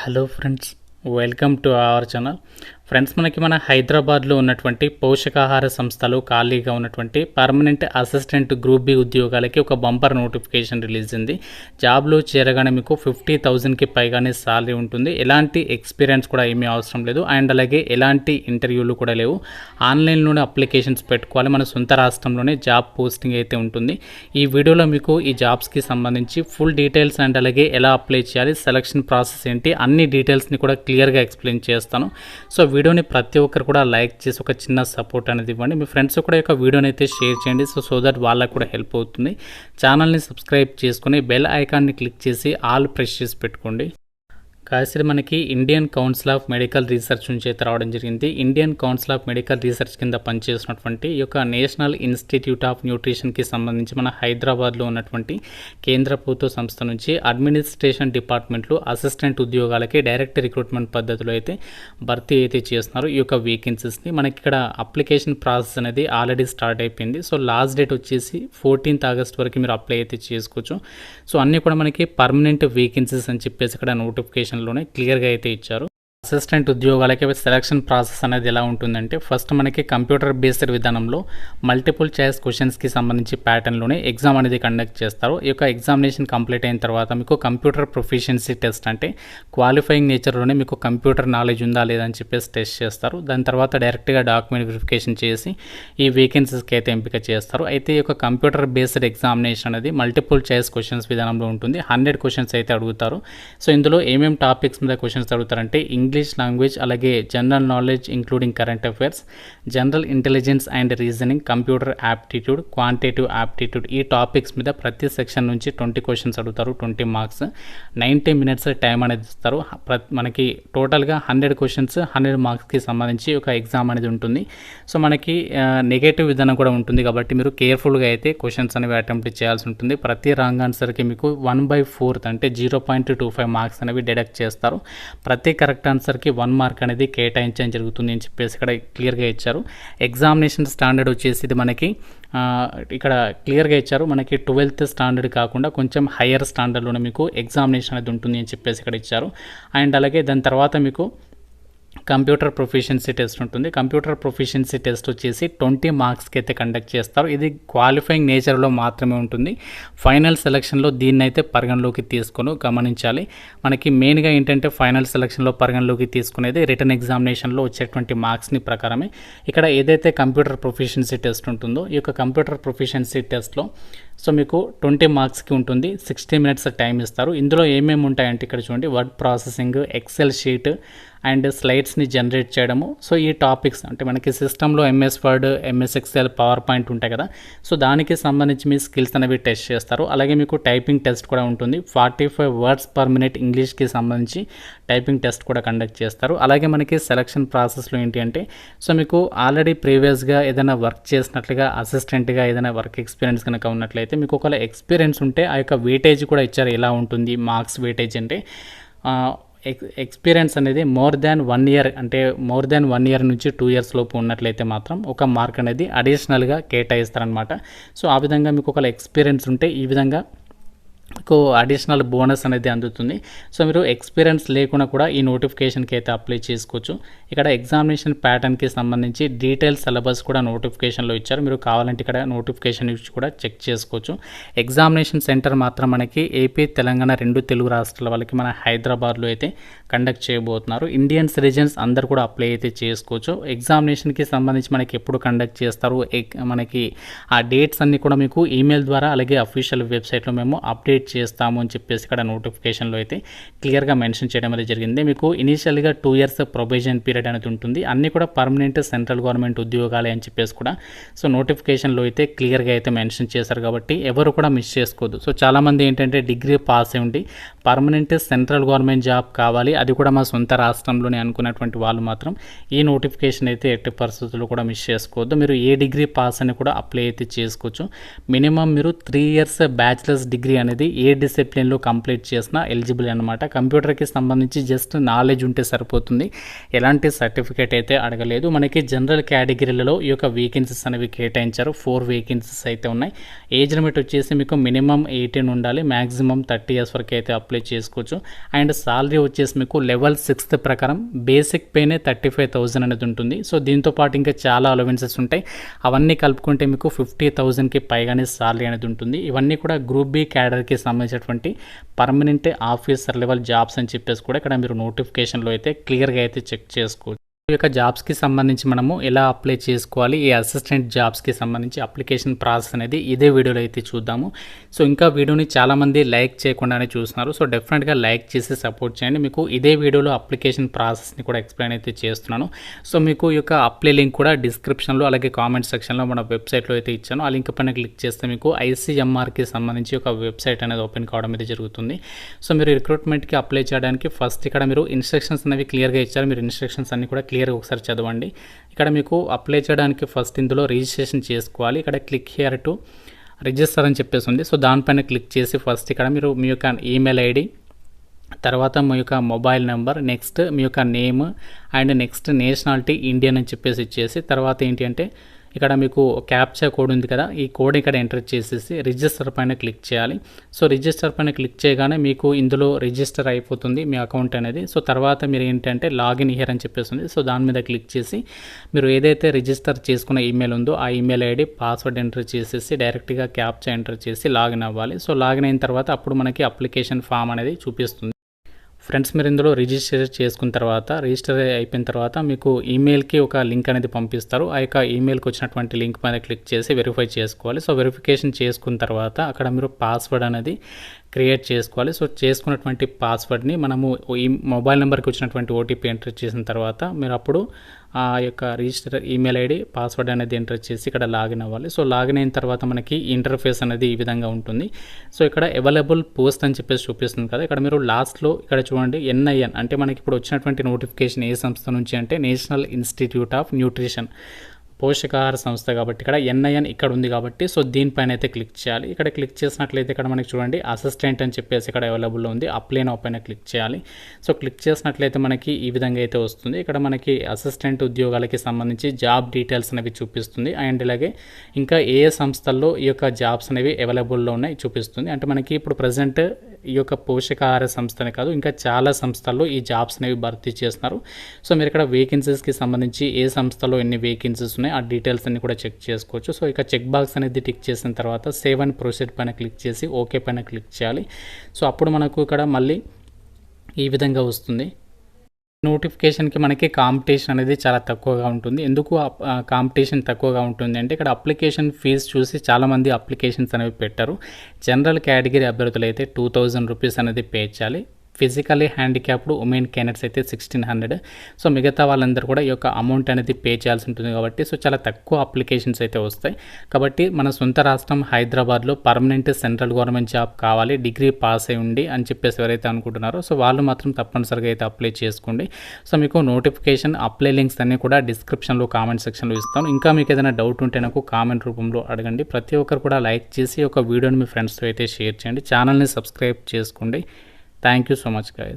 Hello friends, welcome to our channel. Friends, మనకి మన హైదరాబాద్లో ఉన్నటువంటి పోషకాహార సంస్థలు ఖాళీగా ఉన్నటువంటి పర్మనెంట్ అసిస్టెంట్ గ్రూప్ బి ఉద్యోగాలకి ఒక బంపర్ నోటిఫికేషన్ రిలీజ్ అయింది. జాబ్లో చేరగానే మీకు 50,000కి పైగానే సాలరీ ఉంటుంది. ఎలాంటి ఎక్స్పీరియన్స్ కూడా ఏమీ అవసరం లేదు. అండ్ అలాగే ఎలాంటి ఇంటర్వ్యూలు కూడా లేవు. ఆన్లైన్లోనే అప్లికేషన్స్ పెట్టుకోవాలి. మన సొంత రాష్ట్రంలోనే జాబ్ పోస్టింగ్ అయితే ఉంటుంది. ఈ వీడియోలో మీకు ఈ జాబ్స్కి సంబంధించి ఫుల్ డీటెయిల్స్ అండ్ అలాగే ఎలా అప్లై చేయాలి, సెలక్షన్ ప్రాసెస్ ఏంటి, అన్ని డీటెయిల్స్ని కూడా క్లియర్గా ఎక్స్ప్లెయిన్ చేస్తాను. సో వీడియోని ప్రతి ఒక్కరు కూడా లైక్ చేసి ఒక చిన్న సపోర్ట్ అనేది ఇవ్వండి. మీ ఫ్రెండ్స్ కూడా యొక్క వీడియోని అయితే షేర్ చేయండి. సో దట్ వాళ్ళకు కూడా హెల్ప్ అవుతుంది. ఛానల్ని సబ్స్క్రైబ్ చేసుకుని బెల్ ఐకాన్ని క్లిక్ చేసి ఆల్ ప్రెస్ చేసి పెట్టుకోండి. కాసి మనకి Indian council of medical research నుంచి అయితే రావడం జరిగింది. Indian council of medical research కింద పనిచేసినటువంటి ఈ యొక్క నేషనల్ ఇన్స్టిట్యూట్ ఆఫ్ న్యూట్రిషన్కి సంబంధించి మన హైదరాబాద్లో ఉన్నటువంటి కేంద్ర ప్రభుత్వ సంస్థ నుంచి అడ్మినిస్ట్రేషన్ డిపార్ట్మెంట్లో అసిస్టెంట్ ఉద్యోగాలకి డైరెక్ట్ రిక్రూట్మెంట్ పద్ధతిలో అయితే భర్తీ అయితే చేస్తున్నారు. ఈ యొక్క వేకెన్సీస్ని మనకి ఇక్కడ అప్లికేషన్ ప్రాసెస్ అనేది ఆల్రెడీ స్టార్ట్ అయిపోయింది. సో లాస్ట్ డేట్ వచ్చేసి 14th ఆగస్ట్ వరకు మీరు అప్లై అయితే చేసుకోవచ్చు. సో అన్నీ కూడా మనకి పర్మనెంట్ వేకెన్సీస్ అని చెప్పేసి ఇక్కడ నోటిఫికేషన్ లోనే క్లియర్గా అయితే ఇచ్చారు. అసిస్టెంట్ ఉద్యోగాలకి సెలక్షన్ ప్రాసెస్ అనేది ఎలా ఉంటుందంటే, ఫస్ట్ మనకి కంప్యూటర్ బేస్డ్ విధానంలో మల్టిపుల్ చాయిస్ క్వశ్చన్స్కి సంబంధించి ప్యాటర్న్లోనే ఎగ్జామ్ అనేది కండక్ట్ చేస్తారు. ఈ యొక్క ఎగ్జామినేషన్ కంప్లీట్ అయిన తర్వాత మీకు కంప్యూటర్ ప్రొఫిషియన్సీ టెస్ట్ అంటే క్వాలిఫైయింగ్ నేచర్లోనే మీకు కంప్యూటర్ నాలెడ్జ్ ఉందా లేదని చెప్పేసి టెస్ట్ చేస్తారు. దాని తర్వాత డైరెక్ట్గా డాక్యుమెంట్ వెరిఫికేషన్ చేసి ఈ వేకెన్సీస్కి అయితే ఎంపిక చేస్తారు. అయితే ఈ యొక్క కంప్యూటర్ బేస్డ్ ఎగ్జామినేషన్ అనేది మల్టిపుల్ చాయిస్ క్వశ్చన్స్ విధానంలో ఉంటుంది. 100 క్వశ్చన్స్ అయితే అడుగుతారు. సో ఇందులో ఏమేమి టాపిక్స్ మీద క్వశ్చన్స్ అడుగుతారంటే, ఇంగ్లీష్ లాంగ్వేజ్, అలాగే general knowledge including current affairs, general intelligence and reasoning, computer aptitude, quantitative aptitude, ఈ టాపిక్స్ మీద ప్రతి సెక్షన్ నుంచి 20 క్వశ్చన్స్ అడుగుతారు. 20 మార్క్స్, 90 minutes టైం అనేది ఇస్తారు. మనకి టోటల్గా 100 క్వశ్చన్స్ 100 మార్క్స్కి సంబంధించి ఒక ఎగ్జామ్ అనేది ఉంటుంది. సో మనకి నెగటివ్ విధానం కూడా ఉంటుంది కాబట్టి మీరు కేర్ఫుల్గా అయితే క్వశ్చన్స్ అనేవి అటెంప్ట్ చేయాల్సి ఉంటుంది. ప్రతి రాంగ్ ఆన్సర్కి మీకు 1/4 అంటే 0.25 మార్క్స్ అనేవి డిడక్ట్ చేస్తారు. ప్రతి కరెక్ట్ ఆన్సర్కి 1 మార్క్ అనేది కేటాయించడం జరుగుతుంది అని చెప్పేసి ఇక్కడ క్లియర్గా ఇచ్చారు. ఎగ్జామినేషన్ స్టాండర్డ్ వచ్చేసి ఇది మనకి ఇక్కడ క్లియర్గా ఇచ్చారు. మనకి 12th స్టాండర్డ్ కాకుండా కొంచెం హయ్యర్ స్టాండర్డ్లోనే మీకు ఎగ్జామినేషన్ అనేది ఉంటుంది అని చెప్పేసి ఇక్కడ ఇచ్చారు. అండ్ అలాగే దాని తర్వాత మీకు కంప్యూటర్ ప్రొఫిషియన్సీ టెస్ట్ ఉంటుంది. కంప్యూటర్ ప్రొఫిషియన్సీ టెస్ట్ వచ్చేసి 20 మార్క్స్కి అయితే కండక్ట్ చేస్తారు. ఇది క్వాలిఫైయింగ్ నేచర్లో మాత్రమే ఉంటుంది. ఫైనల్ సెలక్షన్లో దీన్ని అయితే పరిగణలోకి తీసుకొని గమనించాలి. మనకి మెయిన్గా ఏంటంటే ఫైనల్ సెలక్షన్లో పరిగణలోకి తీసుకునేది రిటర్న్ ఎగ్జామినేషన్లో వచ్చేటువంటి మార్క్స్ని ప్రకారమే. ఇక్కడ ఏదైతే కంప్యూటర్ ప్రొఫిషియన్సీ టెస్ట్ ఉంటుందో ఈ యొక్క కంప్యూటర్ ప్రొఫిషియన్సీ టెస్ట్లో సో మీకు 20 మార్క్స్కి ఉంటుంది. 60 minutes టైం ఇస్తారు. ఇందులో ఏమేమి ఉంటాయంటే ఇక్కడ చూడండి, word processing, Excel sheet and స్లైడ్స్ని జనరేట్ చేయడము. సో ఈ టాపిక్స్ అంటే మనకి సిస్టంలో MS Word, MS Excel, PowerPoint ఉంటాయి కదా. సో దానికి సంబంధించి మీ స్కిల్స్ అనేవి టెస్ట్ చేస్తారు. అలాగే మీకు టైపింగ్ టెస్ట్ కూడా ఉంటుంది. 45 words per minute ఇంగ్లీష్కి సంబంధించి టైపింగ్ టెస్ట్ కూడా కండక్ట్ చేస్తారు. అలాగే మనకి సెలక్షన్ ప్రాసెస్లో ఏంటి అంటే, సో మీకు ఆల్రెడీ ప్రీవియస్గా ఏదైనా వర్క్ చేసినట్లుగా అసిస్టెంట్గా ఏదైనా వర్క్ ఎక్స్పీరియన్స్ కనుక ఉన్నట్లయితే మీకు ఒకవేళ ఎక్స్పీరియన్స్ ఉంటే ఆ యొక్క వెయిటేజ్ కూడా ఇచ్చారు. ఎలా ఉంటుంది మార్క్స్ వెయిటేజ్ అంటే, ఎక్స్పీరియన్స్ అనేది మోర్ దాన్ 1 year అంటే మోర్ దాన్ 1 year నుంచి 2 years లోపు ఉన్నట్లయితే మాత్రం ఒక మార్క్ అనేది అడిషనల్గా కేటాయిస్తారనమాట. సో ఆ విధంగా మీకు ఒకవేళ ఎక్స్పీరియన్స్ ఉంటే ఈ విధంగా మీకు అడిషనల్ బోనస్ అనేది అందుతుంది. సో మీరు ఎక్స్పీరియన్స్ లేకుండా కూడా ఈ నోటిఫికేషన్కి అయితే అప్లై చేసుకోవచ్చు. ఇక్కడ ఎగ్జామినేషన్ ప్యాటర్న్కి సంబంధించి డీటెయిల్ సిలబస్ కూడా నోటిఫికేషన్లో ఇచ్చారు. మీరు కావాలంటే ఇక్కడ నోటిఫికేషన్ ఇచ్చి కూడా చెక్ చేసుకోవచ్చు. ఎగ్జామినేషన్ సెంటర్ మాత్రం మనకి ఏపీ, తెలంగాణ 2 తెలుగు రాష్ట్రాల వాళ్ళకి మన హైదరాబాద్లో అయితే కండక్ట్ చేయబోతున్నారు. ఇండియన్ సిటిజన్స్ అందరు కూడా అప్లై అయితే చేసుకోవచ్చు. ఎగ్జామినేషన్కి సంబంధించి మనకి ఎప్పుడు కండక్ట్ చేస్తారు, మనకి ఆ డేట్స్ అన్నీ కూడా మీకు ఈమెయిల్ ద్వారా అలాగే అఫీషియల్ వెబ్సైట్లో మేము అప్డేట్ చేస్తాము అని చెప్పేసి ఇక్కడ నోటిఫికేషన్లో అయితే క్లియర్గా మెన్షన్ చేయడం అనేది జరిగింది. మీకు ఇనీషియల్గా 2 years ప్రొబేషన్ పీరియడ్ అనేది ఉంటుంది. అన్నీ కూడా పర్మనెంట్ సెంట్రల్ గవర్నమెంట్ ఉద్యోగాలే అని చెప్పేసి కూడా సో నోటిఫికేషన్లో అయితే క్లియర్గా అయితే మెన్షన్ చేశారు కాబట్టి ఎవరు కూడా మిస్ చేసుకోవద్దు. సో చాలామంది ఏంటంటే డిగ్రీ పాస్ అయి ఉండి పర్మనెంట్ సెంట్రల్ గవర్నమెంట్ జాబ్ కావాలి, అది కూడా మా సొంత రాష్ట్రంలోనే అనుకున్నటువంటి వాళ్ళు మాత్రం ఈ నోటిఫికేషన్ అయితే ఎట్టి పరిస్థితుల్లో కూడా మిస్ చేసుకోవద్దు. మీరు ఏ డిగ్రీ పాస్ అని కూడా అప్లై అయితే చేసుకోవచ్చు. మినిమం మీరు 3 years బ్యాచిలర్స్ డిగ్రీ అనేది ఏ డిసిప్లిన్లో కంప్లీట్ చేసినా ఎలిజిబుల్ అనమాట. కంప్యూటర్కి సంబంధించి జస్ట్ నాలెడ్జ్ ఉంటే సరిపోతుంది, ఎలాంటి సర్టిఫికేట్ అయితే అడగలేదు. మనకి జనరల్ కేటగిరీలలో ఈ యొక్క వేకెన్సీస్ అనేవి కేటాయించారు. 4 వేకెన్సీస్ అయితే ఉన్నాయి. ఏజ్ లిమిట్ వచ్చేసి మీకు మినిమం 18 ఉండాలి, మ్యాక్సిమం 30 ఇయర్స్ వరకు అయితే అప్లై చేసుకోవచ్చు. అండ్ సాలరీ వచ్చేసి మీకు లెవెల్ 6 ప్రకారం బేసిక్ పేనే 35,000 అనేది ఉంటుంది. సో దీంతో పాటు ఇంకా చాలా అలవెన్సెస్ ఉంటాయి, అవన్నీ కలుపుకుంటే మీకు 50,000కి పైగానే సాలరీ అనేది ఉంటుంది. ఇవన్నీ కూడా గ్రూప్ బి క్యాడర్కి సంబంధించినటువంటి పర్మనెంట్ ఆఫీసర్ లెవెల్ జాబ్స్ అని చెప్పేసి కూడా ఇక్కడ మీరు నోటిఫికేషన్లో అయితే క్లియర్గా అయితే చెక్ చేసుకోవచ్చు. ఈ యొక్క జాబ్స్కి సంబంధించి మనము ఎలా అప్లై చేసుకోవాలి, ఈ అసిస్టెంట్ జాబ్స్కి సంబంధించి అప్లికేషన్ ప్రాసెస్ అనేది ఇదే వీడియోలో అయితే చూద్దాము. సో ఇంకా వీడియోని చాలామంది లైక్ చేయకుండానే చూస్తున్నారు. సో డెఫినెట్గా లైక్ చేసి సపోర్ట్ చేయండి. మీకు ఇదే వీడియోలో అప్లికేషన్ ప్రాసెస్ని కూడా ఎక్స్ప్లెయిన్ అయితే చేస్తున్నాను. సో మీకు ఈ యొక్క అప్లై లింక్ కూడా డిస్క్రిప్షన్లో అలాగే కామెంట్ సెక్షన్లో మన వెబ్సైట్లో అయితే ఇచ్చాను. ఆ లింక్ పైన క్లిక్ చేస్తే మీకు ICMRకి సంబంధించి ఒక వెబ్సైట్ అనేది ఓపెన్ కావడం అయితే జరుగుతుంది. సో మీరు రిక్రూట్మెంట్కి అప్లై చేయడానికి ఫస్ట్ ఇక్కడ మీరు ఇన్స్ట్రక్షన్స్ అనేవి క్లియర్గా ఇచ్చారు. మీరు ఇన్స్ట్రక్షన్స్ అన్ని కూడా క్లియర్గా ఒకసారి చదవండి. ఇక్కడ మీకు అప్లై చేయడానికి ఫస్ట్ ఇందులో రిజిస్ట్రేషన్ చేసుకోవాలి. ఇక్కడ క్లిక్ హియర్ టు రిజిస్టర్ అని చెప్పేసి ఉంది. సో దానిపైన క్లిక్ చేసి ఫస్ట్ ఇక్కడ మీరు మీ యొక్క ఈమెయిల్ ఐడి, తర్వాత మీ యొక్క మొబైల్ నెంబర్, నెక్స్ట్ మీ యొక్క name and next nationality Indian అని చెప్పేసి ఇచ్చేసి తర్వాత ఏంటి అంటే ఇక్కడ మీకు క్యాప్చా కోడ్ ఉంది కదా, ఈ కోడ్ ఇక్కడ ఎంటర్ చేసేసి రిజిస్టర్ పైన క్లిక్ చేయాలి. సో రిజిస్టర్ పైన క్లిక్ చేయగానే మీకు ఇందులో రిజిస్టర్ అయిపోతుంది మీ అకౌంట్ అనేది. సో తర్వాత మీరు ఏంటంటే లాగిన్ హియర్ అని చెప్పేస్తుంది. సో దాని మీద క్లిక్ చేసి మీరు ఏదైతే రిజిస్టర్ చేసుకున్న ఈమెయిల్ ఉందో ఆ ఈమెయిల్ ఐడి పాస్వర్డ్ ఎంటర్ చేసేసి డైరెక్ట్గా క్యాప్చా ఎంటర్ చేసి లాగిన్ అవ్వాలి. సో లాగిన్ అయిన తర్వాత అప్పుడు మనకి అప్లికేషన్ ఫామ్ అనేది చూపిస్తుంది. ఫ్రెండ్స్ మీరు ఇందులో రిజిస్టర్ చేసుకున్న తర్వాత రిజిస్టర్ అయిపోయిన తర్వాత మీకు ఈమెయిల్కి ఒక లింక్ అనేది పంపిస్తారు. ఆ యొక్క ఈమెయిల్కి వచ్చినటువంటి లింక్ పైన క్లిక్ చేసి వెరిఫై చేసుకోవాలి. సో వెరిఫికేషన్ చేసుకున్న తర్వాత అక్కడ మీరు పాస్వర్డ్ అనేది క్రియేట్ చేసుకోవాలి. సో చేసుకున్నటువంటి పాస్వర్డ్ని మనము ఈ మొబైల్ నెంబర్కి వచ్చినటువంటి ఓటీపీ ఎంటర్ చేసిన తర్వాత మీరు అప్పుడు ఆ యొక్క రిజిస్టర్ ఈమెయిల్ ఐడి పాస్వర్డ్ అనేది ఎంటర్ చేసి ఇక్కడ లాగిన్ అవ్వాలి. సో లాగిన్ అయిన తర్వాత మనకి ఇంటర్ఫేస్ అనేది ఈ విధంగా ఉంటుంది. సో ఇక్కడ అవైలబుల్ పోస్ట్ అని చెప్పేసి చూపిస్తుంది కదా, ఇక్కడ మీరు లాస్ట్లో ఇక్కడ చూడండి NIN అంటే మనకి ఇప్పుడు వచ్చినటువంటి నోటిఫికేషన్ ఏ సంస్థ నుంచి అంటే నేషనల్ ఇన్స్టిట్యూట్ ఆఫ్ న్యూట్రిషన్, పోషకాహార సంస్థ కాబట్టి ఇక్కడ NIN ఇక్కడ ఉంది కాబట్టి సో దీనిపైన అయితే క్లిక్ చేయాలి. ఇక్కడ క్లిక్ చేసినట్లయితే ఇక్కడ మనకి చూడండి అసిస్టెంట్ అని చెప్పేసి ఇక్కడ అవైలబుల్లో ఉంది. అప్లై నౌ పైన క్లిక్ చేయాలి. సో క్లిక్ చేసినట్లయితే మనకి ఈ విధంగా అయితే వస్తుంది. ఇక్కడ మనకి అసిస్టెంట్ ఉద్యోగాలకి సంబంధించి జాబ్ డీటెయిల్స్ అనేవి చూపిస్తుంది. అండ్ ఇలాగే ఇంకా ఏ సంస్థల్లో ఈ యొక్క జాబ్స్ అనేవి అవైలబుల్లో ఉన్నాయి చూపిస్తుంది. అంటే మనకి ఇప్పుడు ప్రజెంట్ ఈ యొక్క పోషకాహార సంస్థనే కాదు ఇంకా చాలా సంస్థల్లో ఈ జాబ్స్ అనేవి భర్తీ చేస్తున్నారు. సో మీరు ఇక్కడ వేకెన్సీస్కి సంబంధించి ఏ సంస్థలో ఎన్ని వేకెన్సీస్ ఉన్నాయి ఆ డీటెయిల్స్ అన్ని కూడా చెక్ చేసుకోవచ్చు. సో ఇక చెక్ బాక్స్ అనేది టిక్ చేసిన తర్వాత సేవ్ అండ్ ప్రొసీడ్ పైన క్లిక్ చేసి ఓకే పైన క్లిక్ చేయాలి. సో అప్పుడు మనకు ఇక్కడ మళ్ళీ ఈ విధంగా వస్తుంది. నోటిఫికేషన్కి మనకి కాంపిటీషన్ అనేది చాలా తక్కువగా ఉంటుంది. ఎందుకు కాంపిటీషన్ తక్కువగా ఉంటుంది అంటే ఇక్కడ అప్లికేషన్ ఫీజు చూసి చాలామంది అప్లికేషన్స్ అనేవి పెట్టారు. జనరల్ కేటగిరీ అభ్యర్థులు అయితే 2000 రూపీస్ అనేది పే చేయాలి. ఫిజికల్లీ హ్యాండిక్యాప్డ్ ఉమెన్ క్యాండిడేట్స్ అయితే 1600. సో మిగతా వాళ్ళందరూ కూడా ఈ యొక్క అమౌంట్ అనేది పే చేయాల్సి ఉంటుంది కాబట్టి సో చాలా తక్కువ అప్లికేషన్స్ అయితే వస్తాయి. కాబట్టి మన సొంత రాష్ట్రం హైదరాబాద్లో పర్మనెంట్ సెంట్రల్ గవర్నమెంట్ జాబ్ కావాలి, డిగ్రీ పాస్ అయి ఉండి అని చెప్పేసి ఎవరైతే అనుకుంటున్నారో సో వాళ్ళు మాత్రం తప్పనిసరిగా అయితే అప్లై చేసుకోండి. సో మీకు నోటిఫికేషన్ అప్లై లింక్స్ అన్నీ కూడా డిస్క్రిప్షన్లో కామెంట్ సెక్షన్లో ఇస్తాను. ఇంకా మీకు ఏదైనా డౌట్ ఉంటే నాకు కామెంట్ రూపంలో అడగండి. ప్రతి ఒక్కరు కూడా లైక్ చేసి ఒక వీడియోని మీ ఫ్రెండ్స్తో అయితే షేర్ చేయండి. ఛానల్ని సబ్స్క్రైబ్ చేసుకోండి. Thank you so much guys.